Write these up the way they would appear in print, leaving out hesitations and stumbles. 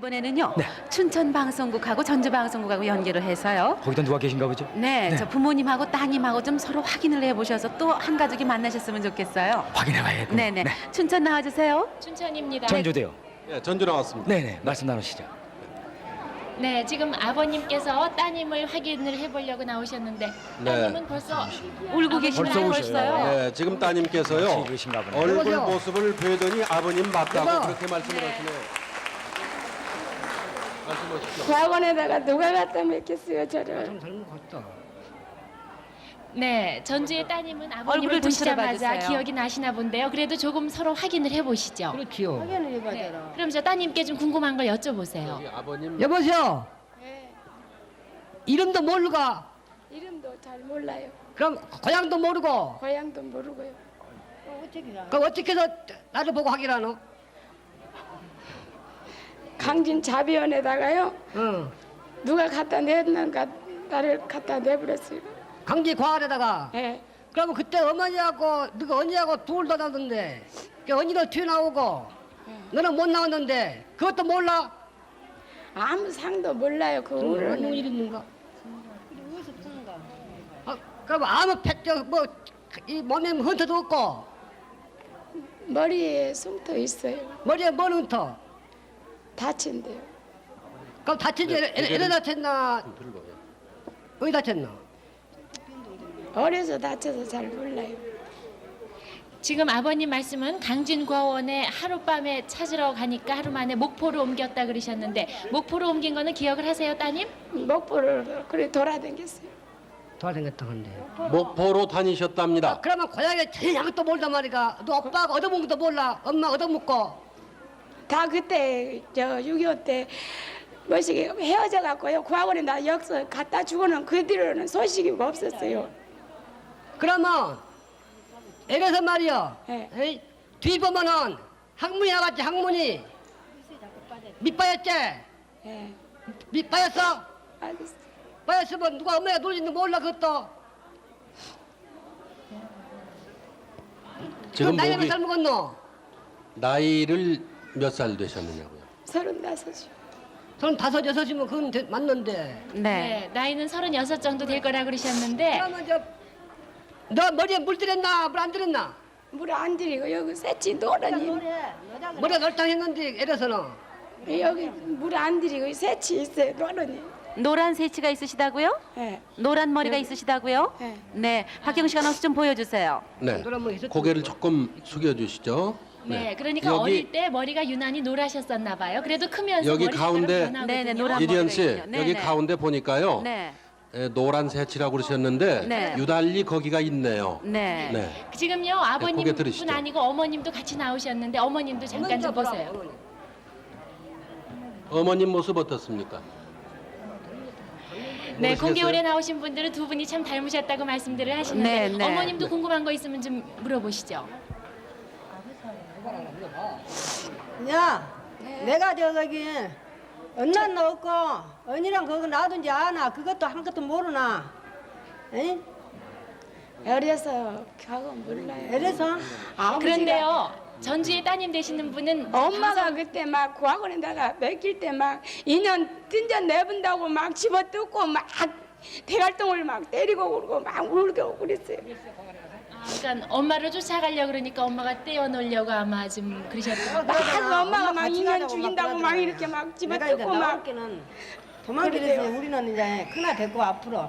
이번에는요. 네. 춘천 방송국하고 전주 방송국하고 연결을 해서요. 거기다 누가 계신가 보죠? 네, 네. 저 부모님하고 따님하고 좀 서로 확인을 해보셔서 또 한 가족이 만나셨으면 좋겠어요. 확인해봐야겠군요. 네네. 춘천 나와주세요. 춘천입니다. 전주대요. 예, 전주 나왔습니다. 네네. 말씀 나누시죠. 네, 지금 아버님께서 따님을 확인을 해보려고 나오셨는데 따님은 벌써 울고 계시나요? 벌써 오셔요. 벌써요? 네, 지금 따님께서요. 같이 계신가 보네. 얼굴 여보세요? 모습을 보더니 아버님 맞다고 여보. 그렇게 말씀을 하시네요. 말씀하십시오. 과원에다가 누가 갖다 맺겠어요 저를. 좀 잘못 갔다. 네, 전주의 따님은 얼굴을 아버님을 좀 보시자마자 들어봐주세요. 기억이 나시나 본데요. 그래도 조금 서로 확인을 해보시죠. 그렇지요. 확인을 해봐야 네, 되나. 그럼 저 따님께 좀 궁금한 걸 여쭤보세요. 여기 아버님 여보세요. 네, 이름도 모르가. 이름도 잘 몰라요. 그럼 고향도 모르고. 고향도 모르고요. 그럼 어떻게 해서 나를 보고 확인하노? 강진 자비원에다가요. 응. 누가 갖다 냈는가 나를 갖다 내버렸어요. 강지 과안에다가. 예. 그러면 그때 어머니하고 너가 언니하고 둘 다 나왔는데 그 언니도 튀어나오고 너는 못 나왔는데 그것도 몰라? 아무 상도 몰라요 그 무슨 후로는. 일 있는가? 그럼 아무 뭐이 몸에 헌터도 없고 머리에 숨터 있어요. 머리에 뭔 헌터? 다친대요. 그럼 다친지 애를 다쳤나? 어디 다쳤나? 어려서 다쳐서 잘 몰라요. 지금 아버님 말씀은 강진과원에 하룻밤에 찾으러 가니까 하루 만에 목포로 옮겼다 그러셨는데 목포로 옮긴 거는 기억을 하세요, 따님? 목포를 그래 돌아다녔어요. 돌아다녔다 한데. 목포로 다니셨답니다. 그러면 고향에 제일 아무것도 모른단 말이가. 너 오빠가 얻어먹은 것도 몰라. 엄마 얻어먹고. 다 그때 저 6.25 때 뭐시 헤어져 갖고요. 과거에 나 역서 갖다 주고는 그 뒤로는 소식이 없었어요. 그러면 이래서 말이야. 예. 에이, 뒤 보면은 학문이 나갔지 학문이. 밑빠였지? 예. 밑빠였어? 알겠어요. 빠였으면 누가 엄마가 놀리는지 몰라 그것도. 지금 그 나이가 목이 몇 살 먹었노? 나이를 몇 살 되셨느냐고요? 35이요. 35, 6이면 그건 맞는데. 네. 네, 나이는 36 정도 될 거라 그러셨는데 그러면 너 머리에 물 들였나? 물 안 들였나? 물 안 들이고 여기 새치 노라니 머리가 널쩡했는데 이래서는. 여기 물 안 들이고 새치 있어요 노라니. 노란 새치가 있으시다고요? 예. 노란 머리가 있으시다고요? 네. 네. 박경 씨가 나와서 좀 보여주세요. 네. 그러면 있었- 고개를 조금 숙여 주시죠. 네, 그러니까 여기 어릴 때 머리가 유난히 노라셨었나 봐요. 그래도 크면서 여기 머리 가운데- 색깔은 변하거든요. 네네, 노란 이리연 씨, 머리가 있군요. 여기 네네. 가운데 보니까요. 네. 노란 새치라고 그러셨는데 네. 유달리 거기가 있네요. 네. 네. 지금요 고개 아버님뿐 들으시죠. 아니고 어머님도 같이 나오셨는데 어머님도 잠깐 좀 보세요. 어머님 모습 어떻습니까? 네, 모르시겠어요? 공개홀에 나오신 분들은 두 분이 참 닮으셨다고 말씀들을 하시는데 네, 네. 어머님도 궁금한 거 있으면 좀 물어보시죠. 야, 내가 저기 언난 넣었고 언니랑 그거 놔둔지 아나 그것도 아무것도 모르나? 에? 어려서 과거 몰라요. 이래서 아버지가 그런데요 전주의 따님 되시는 분은 엄마가 그때 막 과거에다가 맡길 때 막 2년 뜬전 내본다고 막 집어뜯고 막 대갈통을 막 때리고 그러고 막 울고 그랬어요. 그러니까 엄마를 쫓아가려고 그러니까 엄마가 떼어놓으려고 아마 좀 그러셨던 막 엄마가 막 같이 2년 가자고 죽인다고 막 그러더라고요. 이렇게 막 내가 이제 집어뜯고 막 나올게는 도망길에서 그러게요. 우리는 이제 큰아 됐고 앞으로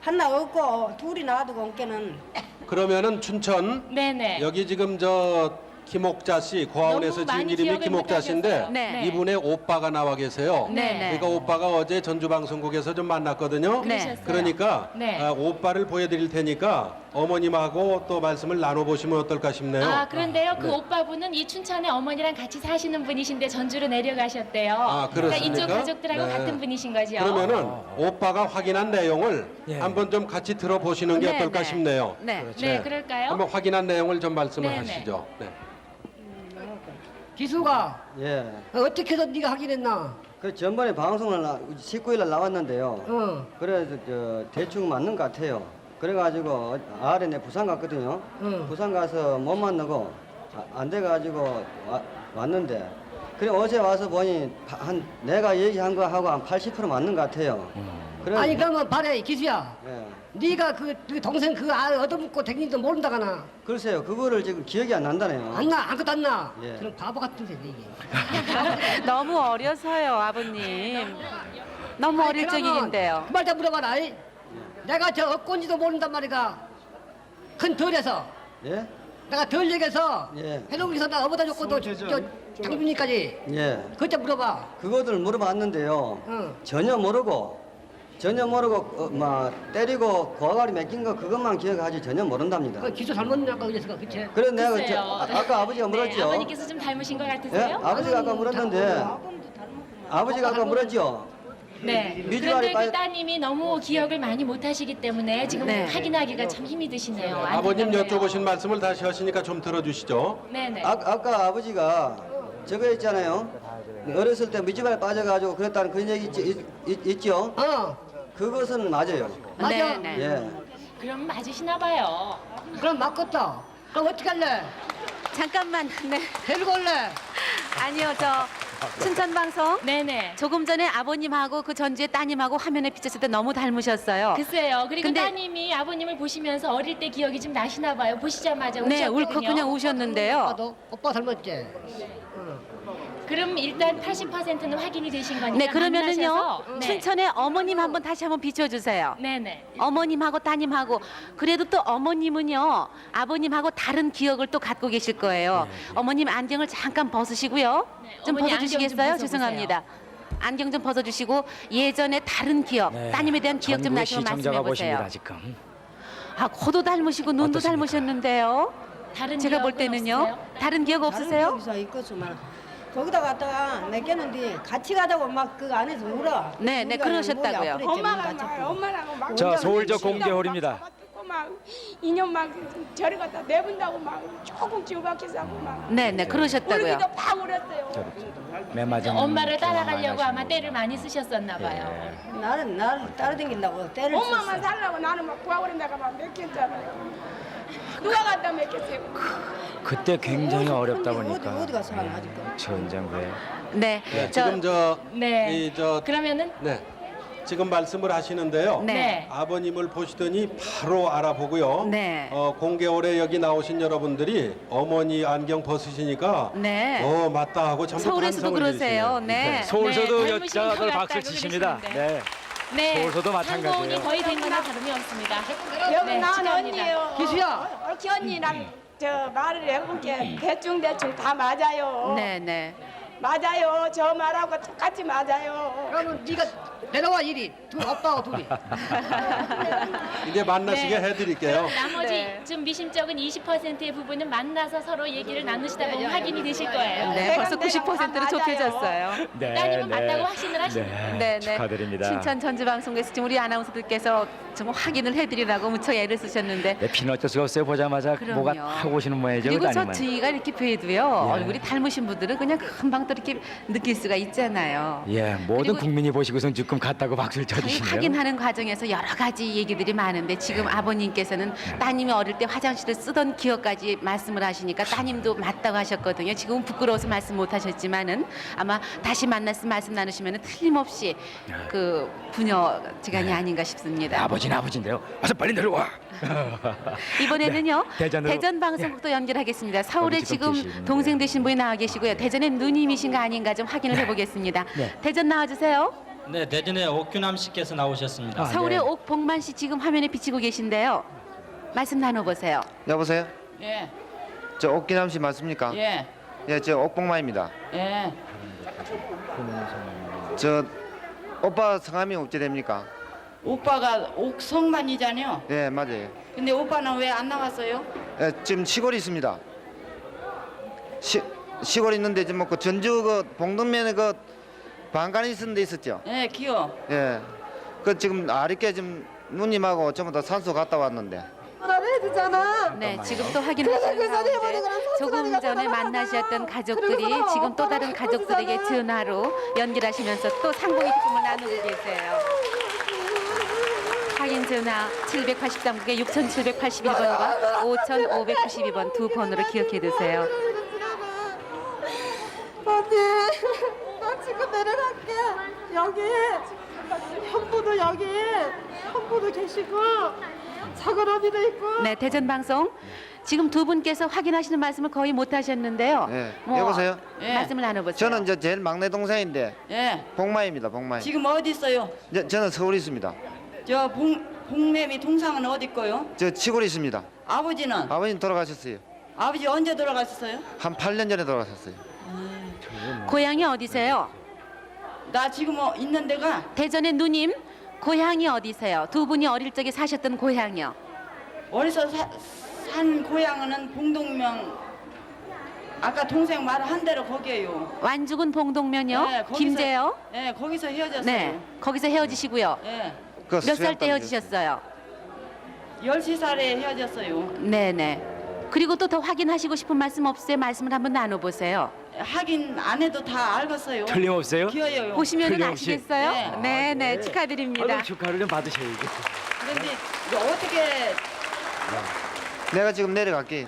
하나 없고 둘이 놔두고 온게는 그러면은 춘천 네네. 여기 지금 저 김옥자 씨 고아원에서 너무 지은 많이 이름이 기억을 김옥자 씨인데 못하셨어요. 네. 이분의 오빠가 나와 계세요. 네. 그러니까 오빠가 어제 전주방송국에서 좀 만났거든요. 네. 그러니까 네. 오빠를 보여드릴 테니까 어머님하고 또 말씀을 나눠보시면 어떨까 싶네요. 아 그런데요 그 네. 오빠분은 이 춘천에 어머니랑 같이 사시는 분이신데 전주로 내려가셨대요. 아, 그러니까 그렇습니까? 이쪽 가족들하고 네. 같은 분이신 거죠. 그러면은 오빠가 확인한 내용을 예. 한번 좀 같이 들어보시는 게 네, 어떨까 네. 싶네요. 네. 네 그럴까요? 한번 확인한 내용을 좀 말씀을 네, 하시죠. 네. 기수가 예. 어떻게 해서 네가 확인했나? 그 전번에 방송을 19일 날 나왔는데요. 어. 그래서 대충 맞는 것 같아요. 그래가지고 아래 내 부산 갔거든요. 응. 부산 가서 못 만나고 안 돼가지고 왔는데 그래 어제 와서 보니 내가 얘기한 거 하고 한 80% 맞는 것 같아요. 그래, 아니 그러면 발에 기수야. 예. 네가 그 동생 그 아 얻어먹고 댕기도 모른다가나. 글쎄요, 그거를 지금 기억이 안 난다네요. 안 나, 아무것도 안 나. 예. 그럼 바보 같은 새끼 이게. 너무 어려서요, 아버님. 너무 아니, 어릴 그러면 적인데요. 그 말 다 물어봐라. 이. 내가 저 얻건지도 모른단 말이가. 큰 덜에서 예? 내가 덜 얘기해서 예. 해놓고서 나 어보다 줬고 저 장군님까지 예. 그때 물어봐. 그거들 물어봤는데요. 응. 전혀 모르고 막 때리고 고아가리 맡긴 거 그것만 기억하지 전혀 모른답니다. 그 기수 잘못냐고 그랬어, 그치? 그래 내가 글쎄요. 아까 아버지가 물었죠. 네, 아버님께서 좀 닮으신 것 예? 같으세요? 아버지가 아까 물었는데 아버지가 아까 물었죠. 네. 미주알이 그런데 빠져- 그 따님이 너무 기억을 많이 못하시기 때문에 지금 네. 확인하기가 참 힘이 드시네요. 아버님 안타깝네요. 여쭤보신 말씀을 다시 하시니까 좀 들어주시죠. 네네. 아까 아버지가 저거 있잖아요. 어렸을 때 미주발에 빠져가지고 그랬다는 그런 얘기 있죠. 그것은 맞아요. 맞아. 네, 네. 예. 그럼 맞으시나 봐요. 그럼 맞겠다. 그럼 어떻게 할래? 잠깐만, 네. 데리고 올래? 아니요, 저 춘천 방송. 네네. 조금 전에 아버님하고 그 전주의 따님하고 화면에 비쳤을 때 너무 닮으셨어요. 글쎄요. 그리고 근데- 따님이 아버님을 보시면서 어릴 때 기억이 좀 나시나 봐요. 보시자마자 네, 우셨거든요. 울컥 그냥 우셨는데요. 오빠 닮았지? 그럼 일단 80%는 확인이 되신 거니까 네, 그러면은요, 만나셔서- 네. 춘천의 어머님 한번 다시 한번 비춰주세요. 네네. 어머님하고 따님하고 그래도 또 어머님은요 아버님하고 다른 기억을 또 갖고 계실 거예요. 어머님 안경을 잠깐 벗으시고요. 네, 좀 어머니 벗어주시겠어요? 안경 좀 죄송합니다. 안경 좀 벗어주시고 예전에 다른 기억, 따님에 대한 기억 좀 나시면 말씀해 보세요. 보십니다, 지금. 아, 코도 닮으시고 눈도 어떻습니까? 닮으셨는데요. 다른 제가 볼 기억은 때는요. 없으세요? 다른 기억 없으세요? 여기서 있겠지만 거기다 갔다가 내게는데 같이 가자고 막 그 안에서 울어. 네, 네, 그러셨다고요. 엄마랑 막 엄마랑 막 자, 운전 서울저 시키고 공개홀입니다. 막 잡아뜯고 막 인연 막 저리 갖다 내본다고 막 조금 지우박해서 하고 막 네, 네, 그러셨다고요. 울기도 팍 울었어요. 맨 마지막 엄마를 따라가려고 아마 때를 많이 쓰셨었나 봐요. 나를 따라다닌다고 때를 엄마만 살라고 나는 막 구하고린다가 막 맡겼잖아요. 누가 갖다 맡겼어요? 그때 굉장히 어렵다 어디 보니까 가서 하나 아직도. 전쟁부에 네, 네, 저 지금 저 네. 그러면은 네. 지금 말씀을 하시는데요. 네. 아버님을 보시더니 바로 알아보고요. 네. 공개홀에 여기 나오신 여러분들이 어머니 안경 벗으시니까 네. 맞다 하고 전부 서울에서도 찬성을 그러세요. 해주시네요. 네. 서울서도 네, 닮으신 것 여자들 박수 같다고 치십니다. 그러시는데. 네. 네. 서울서도 마찬가지예요. 상고운이 거의 된 거나 다름이 없습니다. 여기 네, 난 축하합니다. 언니예요. 기수야. 옳기 언니랑 저 말을 해볼게. 대충 다 맞아요. 네, 네. 맞아요. 저 말하고 똑같이 맞아요. 그러면 네가 내려와 이리. 오빠하고 둘이. 이제 만나시게 네. 해드릴게요. 나머지 네. 좀 미심쩍은 20%의 부분은 만나서 서로 얘기를 나누시다 보면 확인이 되실 거예요. 네, 벌써 내가 90%로 맞아요. 좁혀졌어요. 네, 따님은 맞다고 확신을 하시네요. 네, 네, 네. 축하드립니다. 춘천 전주방송에서 지금 우리 아나운서들께서 좀 확인을 해드리라고 무척 애를 쓰셨는데 네, 피는 어쩔 수가 없어요. 보자마자 그럼요. 뭐가 하고 오시는 모양이죠. 그리고 저 따님은. 뒤가 이렇게 뵈도요 얼굴이 닮으신 분들은 그냥 금방 또 이렇게 느낄 수가 있잖아요. 예, 모든 그리고 국민이 보시고선 지금 갔다고 박수를 저희 쳐주시네요. 확인하는 과정에서 여러 가지 얘기들이 많은데 지금 아버님께서는 따님이 어릴 때 화장실을 쓰던 기억까지 말씀을 하시니까 따님도 맞다고 하셨거든요. 지금은 부끄러워서 말씀 못 하셨지만은 아마 다시 만나서 말씀 나누시면 틀림없이 그 부녀지간이 아닌가 싶습니다. 아버지는 아버지인데요. 와서 빨리 내려와. 이번에는요 네, 대전으로. 대전 방송국도 연결하겠습니다. 서울에 거기 지금 지금 계시는데. 동생 되신 분이 나와 계시고요. 대전에 누님이신가 아닌가 좀 확인을 해보겠습니다. 네. 대전 나와주세요. 네, 대전에 옥규남 씨께서 나오셨습니다. 아, 서울의 네. 옥복만 씨 지금 화면에 비치고 계신데요. 말씀 나눠보세요. 여보세요? 예, 저 옥기남 씨 맞습니까? 예, 예, 저 옥복마입니다. 예. 저 오빠 성함이 어찌 됩니까? 오빠가 옥성만이잖아요. 네, 맞아요. 근데 오빠는 왜 안 나갔어요? 예, 지금 시골에 있습니다. 시골에 있는데 지금 뭐그 전주 그 봉동면에 그 방간이 있는 데 있었죠? 예, 기어. 예. 그 지금 아랫게 지금 누님하고 전부 다 산소 갔다 왔는데. 네, 지금 또 확인하시는 가운데 조금 전에 만나셨던 가족들이 지금 또 다른 가족들에게 전화로 연결하시면서 또 상봉의 기쁨을 나누고 계세요. 확인 전화 783국에 6781번과 5592번 두 번으로 기억해 두세요. 언니. 내려갈게. 여기 형부도 여기 형부도 계시고 작은 언니도 있고. 네, 대전 방송. 지금 두 분께서 확인하시는 말씀을 거의 못 하셨는데요. 예. 뭐, 여보세요? 말씀을 나눠보세요. 저는 이제 제일 막내 동생인데 예. 복마입니다. 복마. 지금 어디 있어요? 저는 서울에 있습니다. 저 복내미 동상은 어디 거요? 저 시골에 있습니다. 아버지는? 아버님 돌아가셨어요. 아버지 언제 돌아가셨어요? 한 8년 전에 돌아가셨어요. 고향이 어디세요? 나 지금 있는 데가 대전의 누님, 고향이 어디세요? 두 분이 어릴 적에 사셨던 고향이요. 어디서 산 고향은 봉동면 아까 동생 말한 대로 거기에요. 완죽은 봉동면요? 네, 거기서- 김제요? 네, 거기서 헤어졌어요. 네, 거기서 헤어지시고요. 네. 그 몇 살 수양 때 딸 헤어지셨어요? 13살에 헤어졌어요. 네네. 그리고 또 더 확인하시고 싶은 말씀 없어요? 말씀을 한번 나눠보세요. 하긴 안 해도 다 알겠어요. 틀림없어요? 기어요. 보시면 틀림없이. 아시겠어요? 네. 네네, 축하드립니다. 아유, 축하를 좀 받으셔야죠. 그런데 이거 어떻게 내가 지금 내려갈게.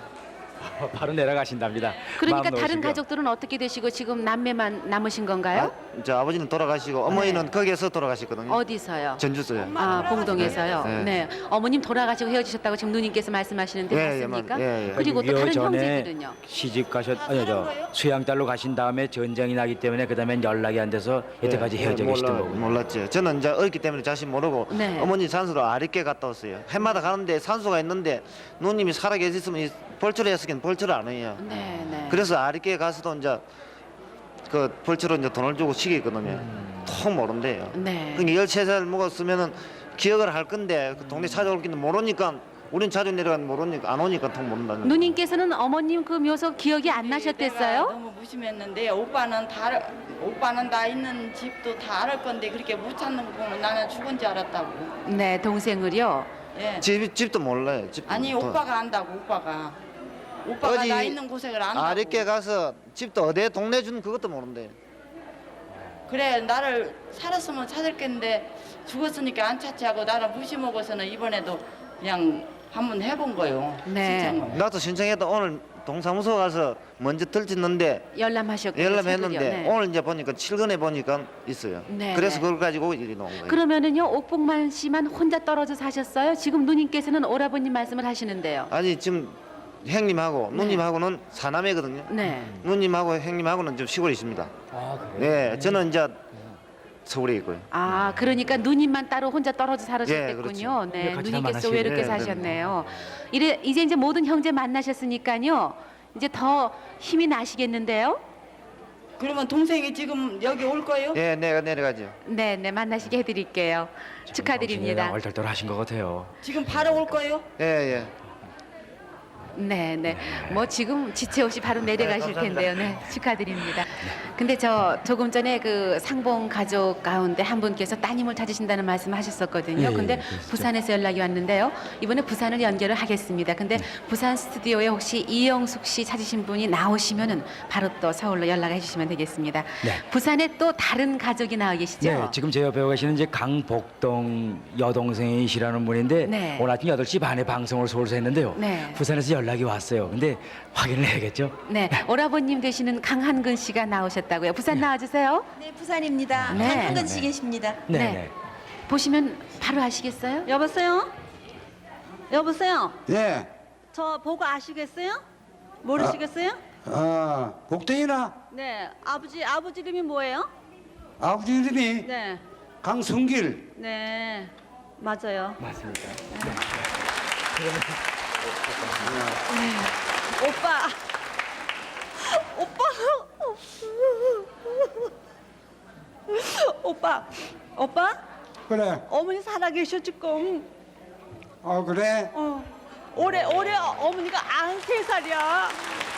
바로 내려가신답니다. 그러니까 마음 다른 놓으시고요. 가족들은 어떻게 되시고 지금 남매만 남으신 건가요? 저 아버지는 돌아가시고 어머니는 거기에서 돌아가셨거든요. 어디서요? 전주서요. 아, 봉동에서요. 네. 네. 어머님 돌아가시고 헤어지셨다고 지금 누님께서 말씀하시는데 예, 예, 맞습니까? 예, 예. 그리고 또 다른 형제들은요? 시집 아니요, 저 수양딸로 가신 다음에 전쟁이 나기 때문에 그다음엔 연락이 안 돼서 여태까지 헤어져 계시던 거고요. 몰랐죠. 저는 이제 어렸기 때문에 자신 모르고 네. 어머니 산소로 아랫게 갔다 왔어요. 해마다 가는데 산소가 있는데 누님이 살아계셨으면 이 벌초를 했으면 벌초를 안 해요. 네, 네. 그래서 아랫게 가서도 이제 그 벌초로 이제 돈을 주고 시키거든요. 통 모른대요. 네. 그러니까 13살 먹었으면은 기억을 할 건데 그 동네 찾아올 게 모르니까 우린 자주 내려가는 모르니까 안 오니까 통 모른다는. 누님께서는 어머님 그 묘소 기억이 안 내가 나셨댔어요? 너무 무심했는데 오빠는 나 있는 집도 다 알을 건데 그렇게 못 찾는 거 보면 나는 죽은 줄 알았다고. 네, 동생을요. 예. 집도 몰라요. 집도 아니 더- 오빠가 안다고 오빠가 어디 나 있는 곳을 안다고. 아랫게 가서 집도 어디에 동네 주는 그것도 모른대. 그래 나를 살았으면 찾을겠는데 죽었으니까 안 찾지 하고 나를 무시 먹어서는 이번에도 그냥 한번 해본 거요. 네. 신청을. 나도 신청해도 오늘 동사무소 가서 먼저 들쳤는데 열람하셨고요. 열람했는데 서둘이요. 네. 오늘 이제 보니까 출근해 보니까 있어요. 네, 그래서 네. 그걸 가지고 일이 나온 거예요. 그러면은요, 옥복만 씨만 혼자 떨어져 사셨어요? 지금 누님께서는 오라버님 말씀을 하시는데요. 아니 지금 형님하고 누님하고는 사남매거든요. 네. 누님하고 형님하고는 좀 시골에 있습니다. 아, 그래요? 네, 저는 이제 서울에 있고요. 아, 그러니까 누님만 따로 혼자 떨어져 예, 살으셨겠군요. 그렇죠. 네, 같이 누님께서 만나시고. 외롭게 네, 네. 사셨네요. 이제 모든 형제 만나셨으니까요. 이제 더 힘이 나시겠는데요. 그러면 동생이 지금 여기 올 거예요? 예, 내가 내려가죠. 네, 네, 만나시게 해드릴게요. 축하드립니다. 얼떨떨하신 것 같아요. 지금 바로 올 거예요? 예, 예. 네, 네. 뭐 지금 지체 없이 바로 내려가실 텐데요. 네, 축하드립니다. 근데 저 조금 전에 그 상봉 가족 가운데 한 분께서 따님을 찾으신다는 말씀하셨었거든요. 예, 예, 근데 그러시죠. 부산에서 연락이 왔는데요. 이번에 부산을 연결을 하겠습니다. 근데 부산 스튜디오에 혹시 이영숙 씨 찾으신 분이 나오시면은 바로 또 서울로 연락해 주시면 되겠습니다. 네. 부산에 또 다른 가족이 나와 계시죠? 네, 지금 제 옆에 계시는 이제 강복동 여동생이시라는 분인데 네. 오늘 아침 8시 반에 방송을 서울서 했는데요. 네. 부산에서 연락이 왔어요. 근데 확인을 해야겠죠? 네, 오라버님 되시는 강한근 씨가 나오셨다고요. 부산 나와주세요. 네, 부산입니다. 네. 한한근 씨 계십니다. 네. 네. 네. 보시면 바로 아시겠어요? 여보세요? 여보세요? 예. 저 보고 아시겠어요? 모르시겠어요? 복동이나 네. 아버지 이름이 뭐예요? 아버지 이름이 네. 강순길. 네. 맞아요. 맞습니다. 오빠 그래. 어머니 살아계셔 지금. 그래. 올해 어머니가 93살이야.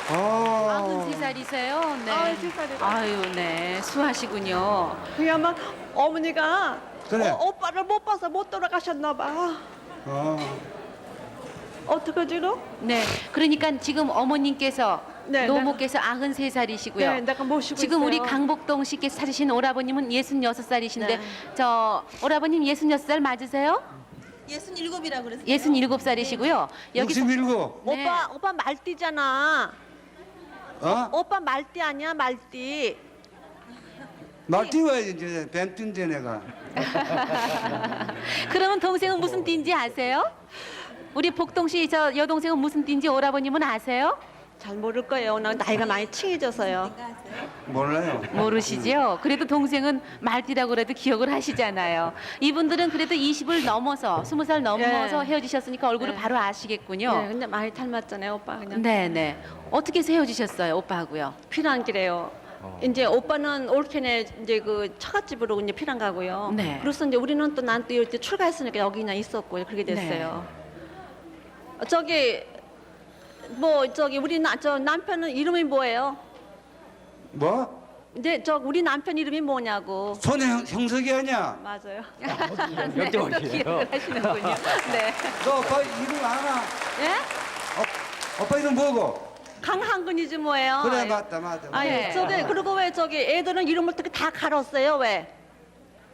93살이세요? 네. 93살이라. 아유, 네. 수하시군요. 그냥 막 어머니가 그래. 오빠를 못 봐서 못 돌아가셨나 봐. 어떡하지로? 네. 그러니까 지금 어머님께서 네, 노모께서 93살이시고요. 네, 내가 모시고 지금 있어요. 우리 강복동 씨께서 찾으신 오라버님은 66살이신데 네. 저 오라버님 66살 맞으세요? 67이라고 그랬어요. 67살이시고요. 여기 67. 네. 오빠 말띠잖아. 오빠 말띠 아니야 말띠. 말 띄워야지 이제 뱀 뛴대 내가. 그러면 동생은 무슨 띠인지 아세요? 우리 복동 씨 저 여동생은 무슨 띠인지 오라버님은 아세요? 잘 모를 거예요. 나 나이가 많이 층해져서요. 몰라요. 모르시죠? 그래도 동생은 말띠라고 그래도 기억을 하시잖아요. 이분들은 그래도 20을 넘어서 20살 넘어서 헤어지셨으니까 얼굴을 바로 아시겠군요. 네, 근데 많이 닮았잖아요, 오빠 그냥. 네네. 어떻게 해서 헤어지셨어요, 오빠하고요? 피난 길에요. 이제 오빠는 올펜에 이제 그 처갓집으로 이제 피난 가고요. 네. 그래서 이제 우리는 또 난 또 이때 출가했으니까 여기 그냥 있었고요. 그렇게 됐어요. 저기 뭐 저기 저 남편은 이름이 뭐예요? 뭐? 이제 저 우리 남편 이름이 뭐냐고. 손에 형석이 아니야. 맞아요. 네, 또 기억을 하시는군요. 네. 너 오빠 이름 알아? 예? 오빠 이름 뭐고? 강한근이지 뭐예요. 그래 아이, 맞다. 아니 네. 저기 그리고 왜 저기 애들은 이름을 어떻게 다 갈았어요 왜?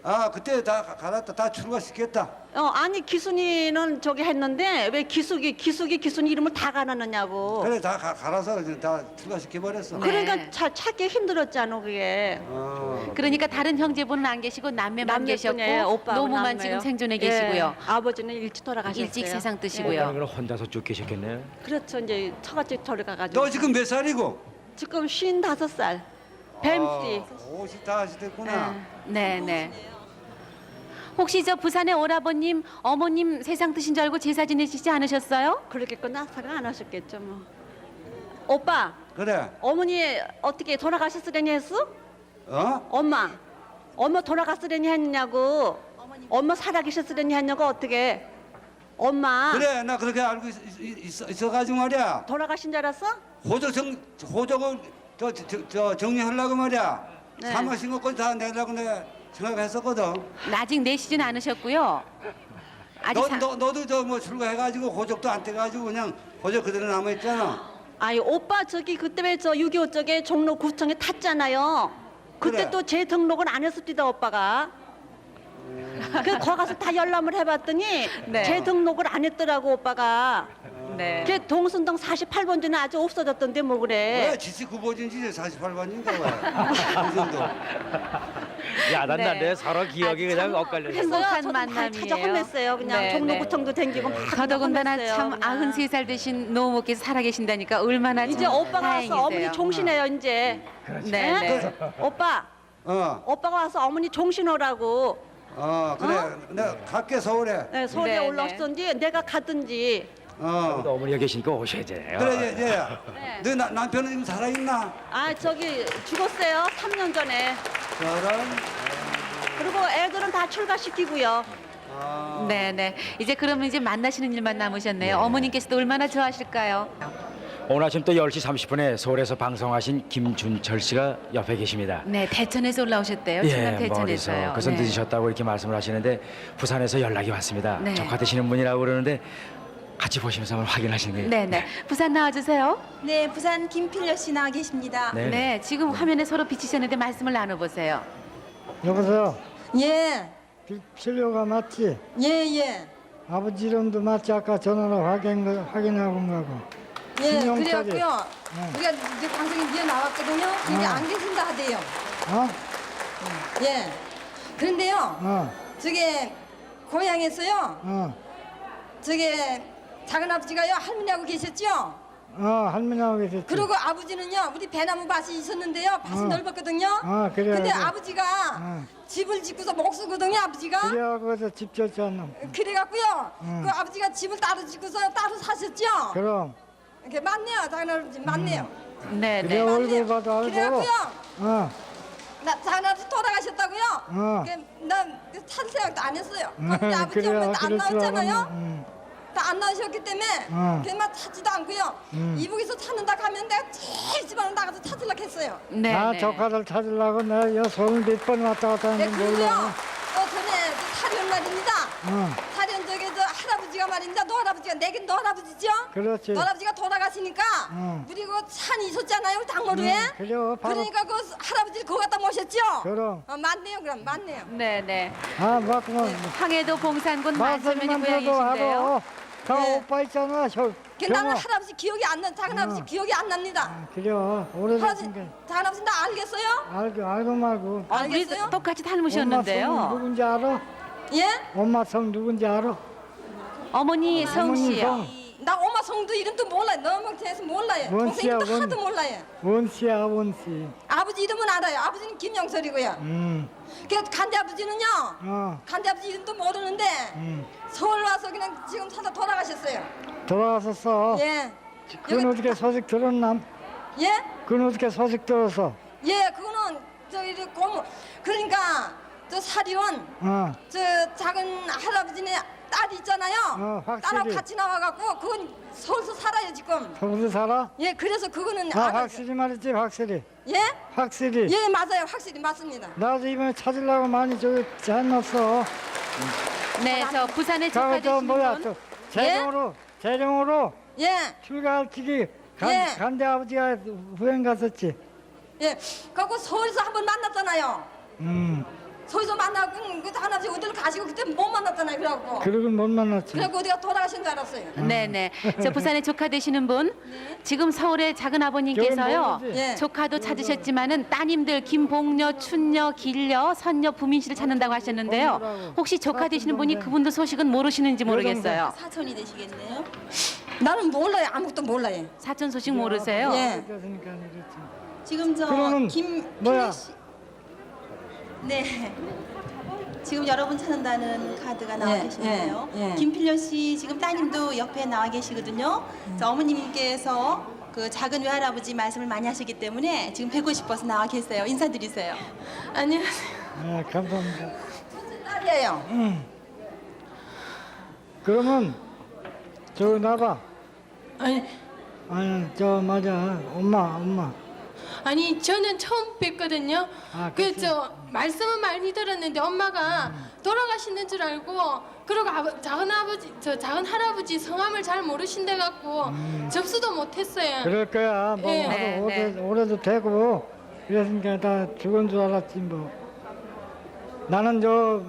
아 그때 다 갈았다. 다 출가시켰다. 아니 기순이는 저기 했는데 왜 기순이 이름을 다 갈아놨냐고. 그래 다 갈아서 이제 다 출가시켜 버렸어. 그러니까 찾기 힘들었잖아 그게. 그러니까 다른 형제분은 안 계시고 남매만 계셨고 남매뿐이에요. 오빠하고 노모만 남매요. 지금 생존해 예. 계시고요. 아버지는 일찍 돌아가셨어요. 일찍 세상 예. 뜨시고요. 그럼 혼자서 쭉 계셨겠네요. 그렇죠 이제 처갓집 돌아가가지고. 너 지금 몇 살이고? 지금 55살. 뱀띠. 50다 됐구나. 네네. 혹시 저 부산의 오라버님, 어머님 세상 뜨신 줄 알고 제사 지내시지 않으셨어요? 그렇겠구나 생각 안 하셨겠죠 뭐. 오빠 그래. 어머니 어떻게 돌아가셨으려니 했어? 어? 엄마 돌아갔으려니 했냐고. 엄마 살아계셨으려니 했냐고 어떻게. 엄마 그래 나 그렇게 알고 있어가지고 말이야. 돌아가신 줄 알았어? 호적을 저 정리하려고 말이야. 네. 사마신 것까지 다 내려고 내가 생각했었거든. 아직 내시진 않으셨고요. 아직 너도 저 뭐 출가해가지고 호적도 안 떼가지고 그냥 호적 그대로 남아 있잖아. 아니 오빠 저기 그때 왜 저 6.25 쪽에 종로 구청에 탔잖아요. 그때 그래. 또 재등록을 안 했습니다 오빠가. 그 거기 가서 다 열람을 해봤더니 네. 재등록을 안 했더라고 오빠가. 네. 걔 동순동 48번지는 아주 없어졌던데 뭐 그래. 왜 지시 구보진지 48번인가 왜? 그 정도. 야단난데 서로 기억이 그냥 엇갈려. 행복한 저도 만남이에요. 찾아 혼냈어요. 그냥 네, 종로구청도 댕기고 막 더더군다나 혼냈어요, 참 그냥. 93살 되신 노모께서 살아계신다니까 얼마나 이제 참 오빠가 다행이세요. 와서 어머니 종신해요 이제. 네, 예? 네. 오빠 오빠가 와서 어머니 종신하라고. 그래. 내가 갈게 서울에. 네, 서울에 네, 올라왔든지 내가 가든지. 또 어머니가 계시니까 오셔야죠. 그래 얘야. 너 남편은 지금 살아있나? 아 저기 죽었어요 3년 전에. 저런. 그리고 애들은 다 출가시키고요. 네네. 이제 그러면 이제 만나시는 일만 남으셨네요. 어머님께서도 얼마나 좋아하실까요? 오늘 아침 또 10시 30분에 서울에서 방송하신 김준철 씨가 옆에 계십니다. 네, 대천에서 올라오셨대요. 충남 멀리서 대천에서요. 그래서 네. 늦으셨다고 이렇게 말씀을 하시는데 부산에서 연락이 왔습니다. 네. 조카 되시는 분이라고 그러는데 같이 보시면서 한번 확인하시는 게. 네네. 부산 나와주세요. 네, 부산 김필려 씨 나와 계십니다. 네. 네, 지금 화면에 서로 비치셨는데 말씀을 나눠보세요. 여보세요. 예, 필요가 맞지? 예. 아버지 이름도 맞지? 아까 전화로 확인하고 온 거고. 예, 신용짜리. 그래갖고요. 우리가 이제 방송에 미어 나왔거든요. 근데 안 계신다 하대요. 어? 예. 그런데요, 저게 고향에서요, 저게 작은 아버지가요 할머니하고 계셨죠. 할머니하고 계셨지. 그리고 아버지는요, 우리 배나무 밭이 있었는데요, 밭이 넓었거든요. 그래. 근데 아버지가 집을 짓고서 못 쓰거든요, 아버지가. 그래갖고서 집 졌잖아. 그래갖고요, 그 아버지가 집을 따로 짓고서 따로 사셨죠. 그럼. 이렇게 맞네요, 작은 아버지 맞네요. 네네. 얼굴 봐도 알고. 그래갖고요, 나 작은 아버지 돌아가셨다고요. 난 찾을 생각도 안 했어요. 근데 아버지 그래요, 오면 안 그럴 줄 나왔잖아요. 알았네. 다 안 나오셨기 때문에 그만 찾지도 않고요. 이북에서 찾는다 하면 내가 제일 집안을 나가서 찾으려고 했어요. 네. 나 조카들 찾으려고 내가 여 손을 몇 번 왔다 갔다 네, 했는데 그리고요. 몰라. 전에 탈연 날입니다. 탈연 저기 저 할아버지가 말입니다. 너 할아버지가 내겐 너 할아버지죠? 그렇지. 너 할아버지가 돌아가시니까 우리 그 산이 있었잖아요, 당로루에. 그래요. 바로. 그러니까 그 할아버지를 거기 갖다 모셨죠? 그럼. 맞네요, 그럼 맞네요. 네네. 맞구만. 황해도 봉산군 만설면이 말씀만 들어도 고향이신데요. 알아. 저 오빠 있잖아. 저 나는 할아버지 기억이 안 나. 작은 아버지 기억이 안 납니다. 그래 할아버지, 오래됐으니까 작은 아버지 나 알겠어요? 알고 말고. 아, 우리 알겠어요? 똑같이 엄마 성 닮으셨는데요. 누군지 알아? 예? 엄마 성 누군지 알아? 어머니 성씨요. 나 엄마 성도 이름도 몰라요. 너무 대해서 몰라요. 원 동생 씨야, 이름도 원. 하도 몰라요. 원씨야 원씨. 아버지 이름은 알아요. 아버지는 김영설이고요. 그 간대 아버지는요. 간대 아버지 이름도 모르는데 서울 와서 그냥 지금 살다 돌아가셨어요. 돌아가셨어. 예. 그건 어떻게 소식 들었나? 예? 그건 어떻게 소식 들었어? 예, 그거는 저기 고모 그러니까 저 사리원 저 작은 할아버지네 딸 있잖아요. 확실히. 딸하고 같이 나와갖고 그건 서울서 살아요 지금. 서울에 살아? 예, 그래서 그거는 확실히 말했지 확실히. 예? 확실히. 예, 맞아요. 확실히 맞습니다. 나도 이번에 찾으려고 많이 저기 잘났어. 네, 저 부산에 조카 저 되시는 뭐야 분. 저 재령으로 예, 출가할 길이 예. 간대 아버지가 후행 갔었지. 예. 그거 서울에서 한번 만났잖아요. 서울에서 만나고 그 할아버지 어디로 가시고 그때 못 만났잖아요. 그래갖고. 그러고는 못 만났지. 그래갖고 어디가 돌아가신 줄 알았어요. 네네. 저 부산에 조카 되시는 분, 지금 서울의 작은 아버님께서요, 모르지. 예. 조카도 찾으셨지만은 따님들 김복녀, 춘녀, 길녀, 선녀, 부민 씨를 찾는다고 하셨는데요. 혹시 조카 되시는 분이 그분도 소식은 모르시는지 모르겠어요. 사촌이 되시겠네요. 나는 몰라요. 아무것도 몰라요. 사촌 소식 모르세요? 예. 그러니까 그렇지. 지금 그러면 뭐야? 네. 지금 여러분 찾는다는 카드가 나와 예, 계시는데요. 예, 예. 김필려 씨 지금 따님도 옆에 나와 계시거든요. 그래서 어머님께서 그 작은 외할아버지 말씀을 많이 하시기 때문에 지금 뵙고 싶어서 나와 계세요. 인사드리세요. 안녕하세요. 네, 감사합니다. 딸이에요. 그러면 저기 나봐. 아니, 저 맞아 엄마. 아니 저는 처음 뵀거든요. 그치. 그저 말씀은 많이 들었는데 엄마가 돌아가시는 줄 알고 그리고 작은 할아버지 성함을 잘 모르신데 갖고 접수도 못했어요. 그럴 거야. 뭐 예. 나도 네, 오래도 되고 그랬으니까 다 죽은 줄 알았지 뭐. 나는 저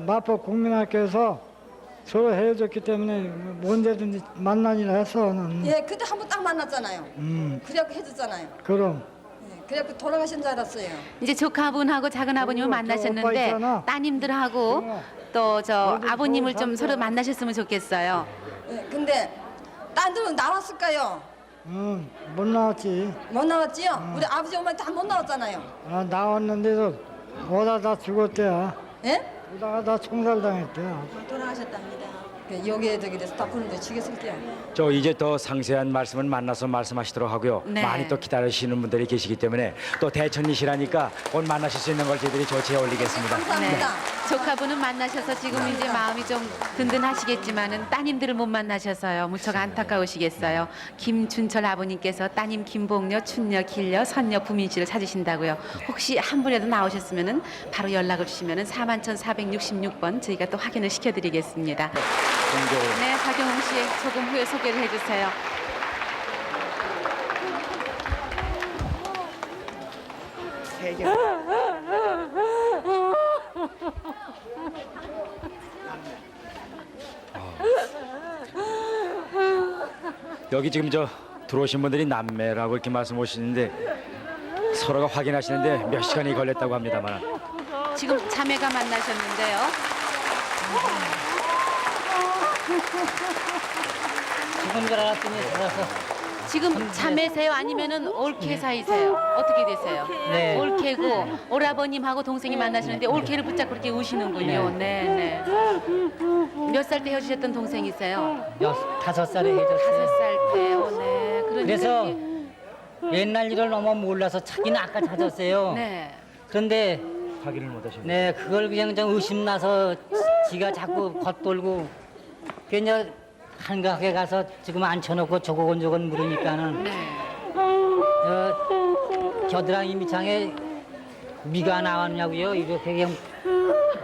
마포 국민학교에서 서로 헤어졌기 때문에 언제든지 만나기로 했어. 나는. 예, 그때 한 번 딱 만났잖아요. 그래갖고 해줬잖아요. 그럼. 예, 그래갖고 돌아가신 줄 알았어요. 이제 조카분하고 작은 아버님을 오빠 만나셨는데 있잖아. 따님들하고 또 저 아버님을 좀 서로 만나셨으면 좋겠어요. 예, 근데 딴 데로 나왔을까요? 못 나왔지. 못 나왔지요? 우리 아버지 엄마 다 못 나왔잖아요. 나왔는데도 오다 다 죽었대요. 예? 오다가 다 총살당했대요. 돌아가셨답니다. 여기에 저기 돼서 다 보는데 죽였을게요. 저 이제 더 상세한 말씀을 만나서 말씀하시도록 하고요. 네. 많이 또 기다리시는 분들이 계시기 때문에 또 대천이시라니까 곧 만나실 수 있는 걸 저희들이 조치해 올리겠습니다. 감사합니다. 조카분은 만나셔서 지금 이제 마음이 좀 든든하시겠지만은 따님들을 못 만나셔서요. 무척 안타까우시겠어요. 김준철 아버님께서 따님 김복녀, 춘녀, 길녀, 선녀, 부민 씨를 찾으신다고요. 혹시 한 분이라도 나오셨으면은 바로 연락을 주시면은 41,466번 저희가 또 확인을 시켜드리겠습니다. 네, 박영웅 씨 조금 후에 소개를 해주세요. 여기 지금 저 들어오신 분들이 남매라고 이렇게 말씀하시는데 서로가 확인하시는데 몇 시간이 걸렸다고 합니다만 지금 자매가 만나셨는데요. 죽은 줄 알았더니 살아서. 지금 자매세요? 아니면은 올케 사이세요? 어떻게 되세요? 네. 올케고 오라버님하고 동생이 만나시는데 올케를 붙잡고 그렇게 우시는군요. 네, 네. 몇 살 때 헤어지셨던 동생이세요? 5살에 헤어졌어요. 5살 때요. 네. 그래서 옛날 일을 너무 몰라서 찾기는 아까 찾았어요. 네. 그런데 확인을 못 하셨네요. 네, 그걸 그냥 좀 의심나서 지가 자꾸 겉돌고 그냥 한가하게 가서 지금 앉혀놓고 조곤조곤 물으니까는 겨드랑이 밑창에 미가 나왔냐고요. 이렇게 그냥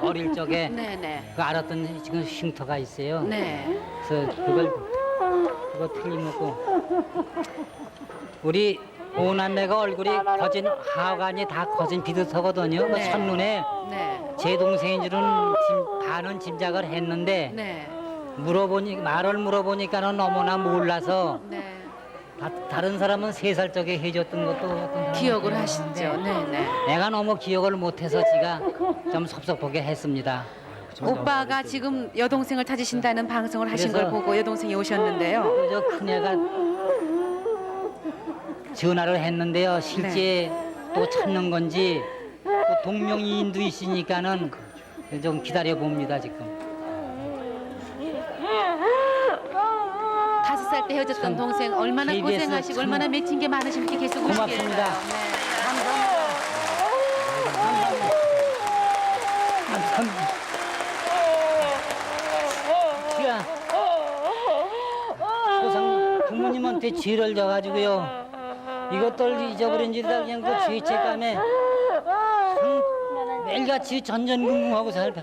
어릴 적에 네네. 그 알았던 지금 흉터가 있어요. 네. 그래서 그거 틀림없고 우리 오남매가 얼굴이 거진 하관이 다 거진 비슷하거든요. 그 네. 첫눈에 네. 제 동생인 줄은 반은 짐작을 했는데 네. 말을 물어보니까는 너무나 몰라서 네. 다른 사람은 3살 적에 해줬던 것도 어떤 사람은 기억을 하시죠. 네, 네. 내가 너무 기억을 못해서 지가 좀 섭섭하게 했습니다. 오빠가 지금 여동생을 찾으신다는 방송을 하신 걸 그래서 보고 여동생이 오셨는데요. 저 큰애가 전화를 했는데요. 실제 또 찾는 건지 또 동명이인도 있으니까는 좀 기다려 봅니다 지금. 5살 때 헤어졌던 동생 얼마나 KBS 고생하시고 참 얼마나 맺힌 게 많으신지 계속 고맙습니다. 오시겠어요. 제가 조상 부모님한테 죄를 져가지고요. 이것들 잊어버린 지다 그냥 그 죄책감에 매일같이 전전긍긍하고 살다.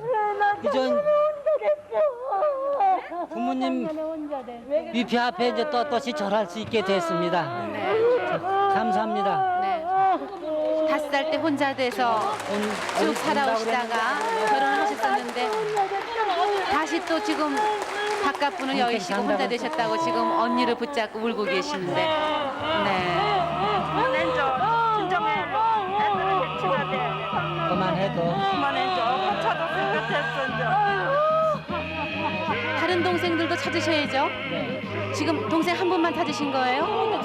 이전 부모님 위패 앞에 이제 떳떳이 절할 수 있게 됐습니다. 감사합니다. 네. 5살 때 혼자 돼서 쭉 살아오시다가 결혼을 하셨었는데 다시 또 지금 바깥 분을 여의시고 혼자 되셨다고 지금 언니를 붙잡고 울고 계시는데 네. 그만해도 다른 동생들도 찾으셔야죠. 지금 동생 한 분만 찾으신 거예요?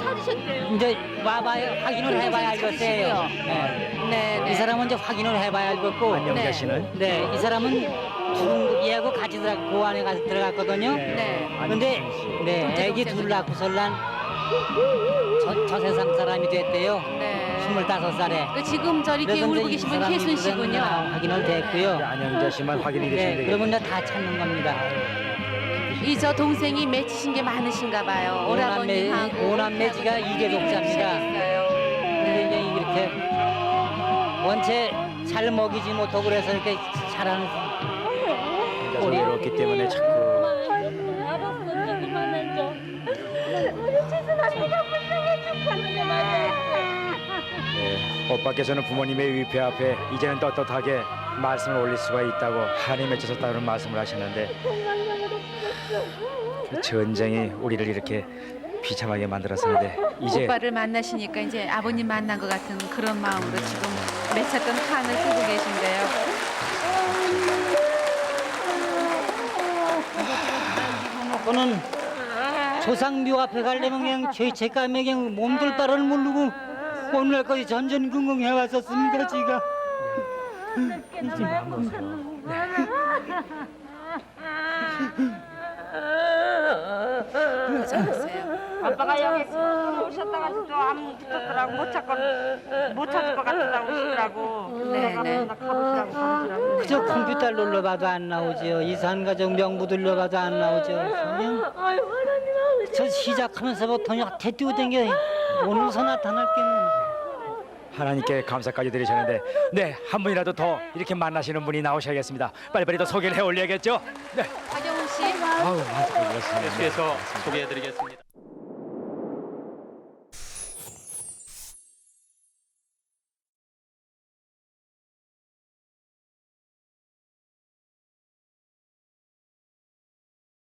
이제 와봐야 확인을 해봐야 알겠어요. 네, 네. 이 사람은 이제 확인을 해봐야 알겠고. 안녕자 씨는? 네, 이 사람은 얘하고 같이 그 안에 가서 들어갔거든요. 네. 근데 네, 애기 둘 낳고설란 저 세상 사람이 됐대요. 네. 25살에. 그 지금 저렇게 울고 계신 분 혜순 씨군요. 확인을 됐고요. 안녕자 씨만 확인이 되시면 네, 되겠네요. 그러면 이제 다 찾는 겁니다. 이 저 동생이 맺히신 게 많으신가 봐요. 오라버님하고 오남매지가 이계 독자입니다. 근데 이제 이렇게 원체 잘 먹이지 못하고 그래서 이렇게 자라는 꼴이 어렵기 때문에 자꾸 네, 오빠께서는 부모님의 위패 앞에 이제는 떳떳하게 말씀을 올릴 수가 있다고 한이 맺혀졌다는 말씀을 하셨는데 그 전쟁이 우리를 이렇게 비참하게 만들었었는데 이제 오빠를 만나시니까 이제 아버님 만난 것 같은 그런 마음으로 지금 맺혔던 한을 쓰고 계신데요. 그는 조상묘 앞에 가려면 그냥 죄책감에 그냥 몸둘 바를 모르고 오늘까지 전전긍긍 해왔었습니다 제가. 아빠가 여기 오셨다가 좀 붙었더라고 못 찾을 것 같다고 오시더라고. 네네. 그저 컴퓨터 눌러봐도 안 나오죠. 이산가족 명부 눌러봐도 안 나오죠. 그냥 저 시작하면서부터 여태 뛰어댕겨 오늘서 나타날 게는. 하나님께 감사까지 드리셨는데 네, 한 분이라도 더 이렇게 만나시는 분이 나오셔야겠습니다. 빨리빨리 더 소개를 해 올려야겠죠? 네. 박영훈 씨. 아우, 많습니다. 계속해서 소개해드리겠습니다.